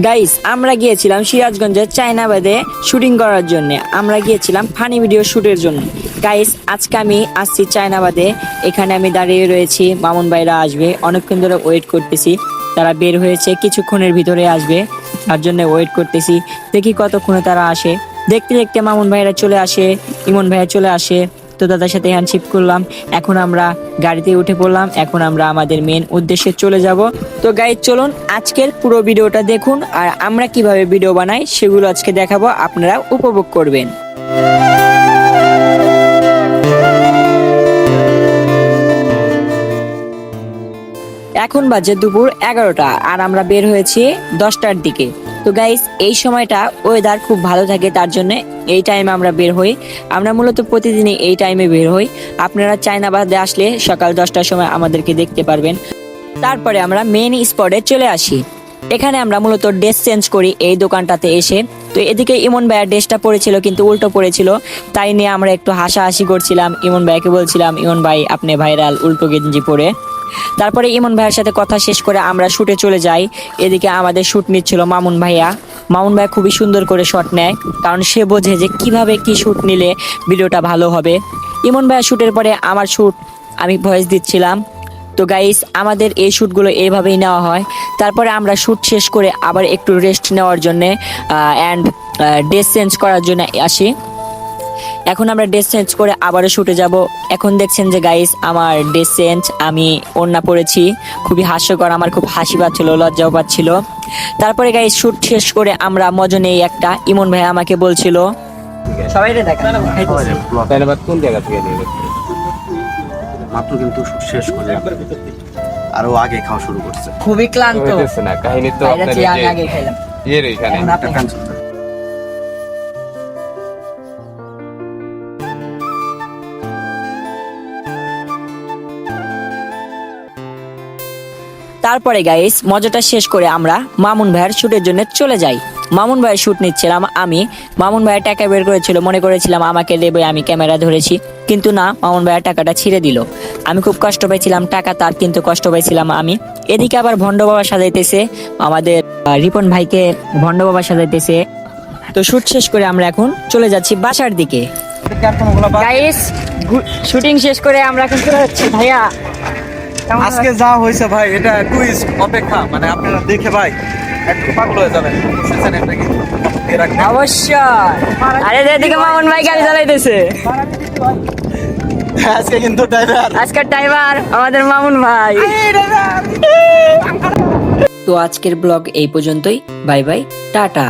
Guys আমরা গিয়েছিলাম সিরাজগঞ্জের চায়নাবাদে শুটিং করার জন্য। আমরা গিয়েছিলাম ফানি ভিডিও শুটের জন্য। গাইস আজকে আমি আসছি চায়নাবাদে। এখানে আমি দাঁড়িয়ে রয়েছি, মামুন ভাইরা আসবে, অনেকক্ষণ ধরে ওয়েট করতেছি। তারা বের হয়েছে, কিছুক্ষণের ভিতরে আসবে, তার জন্য ওয়েট করতেছি। দেখি কতক্ষণে তারা আসে। দেখতে দেখতে মামুন ভাইরা চলে আসে, ইমন ভাইয়া চলে আসে। তো দাদার সাথে হ্যান্ডশিপ করলাম। এখন আমরা গাড়িতে উঠে পড়লাম। এখন আমরা আমাদের মেন উদ্দেশ্যে চলে যাব। তো গাইজ চলুন আজকের পুরো ভিডিওটা দেখুন, আর আমরা কিভাবে ভিডিও বানাই সেগুলো আজকে দেখাবো, আপনারা উপভোগ করবেন। এখন বাজে দুপুর 11টা, আর আমরা বের হয়েছি 10টার দিকে। তো গাইস এই সময়টা ওয়েদার খুব ভালো থাকে, তার জন্য এই টাইমে আমরা বের হই। আমরা মূলত প্রতিদিনই এই টাইমে বের হই। আপনারা চায়নাবাদে আসলে সকাল 10টার সময় আমাদেরকে দেখতে পারবেন। তারপরে আমরা মেন স্পটে চলে আসি। এখানে আমরা মূলত ড্রেস চেঞ্জ করি এই দোকানটাতে এসে। তো এদিকে ইমন ভাইয়ের ড্রেসটা পরেছিল কিন্তু উল্টো পরেছিল, তাই নিয়ে আমরা একটু হাসাহাসি করছিলাম। ইমন ভাইকে বলছিলাম, ইমন ভাই আপনি ভাইরাল উল্টো গেঞ্জি পরে। তারপরে ইমন ভাইয়ের সাথে কথা শেষ করে আমরা শুটে চলে যাই। এদিকে আমাদের শুট নিচ্ছিল মামুন ভাইয়া। মামুন ভাই খুবই সুন্দর করে শট নেয়, কারণ সে বোঝে যে কিভাবে কি শুট নিলে ভিডিওটা ভালো হবে। ইমন ভাইয়া শুটের পরে আমার শুট আমি ভয়েস দিচ্ছিলাম। তো গাইস আমাদের এই শ্যুটগুলো এইভাবেই নেওয়া হয়। তারপরে আমরা শ্যুট শেষ করে আবার একটু রেস্ট নেওয়ার জন্যে অ্যান্ড ড্রেস চেঞ্জ করার জন্য আসি। এখন আমরা ড্রেস চেঞ্জ করে আবারও শুটে যাব। এখন দেখছেন যে গাইস আমার ড্রেস চেঞ্জ, আমি ওড়না পরেছি, খুবই হাস্যকর, আমার খুব হাসি পাচ্ছিল, লজ্জাও পাচ্ছিল। তারপরে গাইস শুট শেষ করে আমরা মজা নেই একটা। ইমন ভাই আমাকে বলছিল সবাই কোন জায়গা থেকে নিয়ে গেছে মাত্র কিন্তু শেষ করে আরো আগে খাওয়া শুরু করছে। খুবই ক্লান্ত হইতেছে না কাহিনী তো আপনার এই যে আগে খেলাম। এর এখানে তারপরে গাইস মজাটা শেষ করে আমরা মামুন ভাইয়ের শুটের জন্য চলে যাই। মামুন ভাইয়ের শুট নিচ্ছিলাম আমি। মামুন ভাইয়ের টাকা বের করেছিল, মনে করেছিলাম আমাকে দেবে, আমি ক্যামেরা ধরেছি, কিন্তু না, মামুন ভাইয়ের টাকাটা ছিঁড়ে দিল। আমি খুব কষ্ট পাইছিলাম, টাকা তার কিন্তু কষ্ট পাইছিলাম আমি। এদিকে আবার ভণ্ড বাবা সাজাইতেছে, আমাদের রিপন ভাইকে ভণ্ড বাবা সাজাইতেছে। তো শুট শেষ করে আমরা এখন চলে যাচ্ছি বাসার দিকে। গাইস শুটিং শেষ করে আমরা এখন চলে যাচ্ছি। ভাইয়া আজকে যা হয়েছে ভাই, এটা কুইজ অপেক্ষা, মানে আপনারা দেখে ভাই একটু পাগল হয়ে যাবেন। বুঝছেন এটা কি অবশ্যই। আরে এদিকে মামুন ভাই গাড়ি চালাইতেছে। আজকে কিন্তু আজকের ড্রাইভার আমাদের মামুন ভাই। তো আজকের ব্লগ এই পর্যন্তই। Bye bye, tata.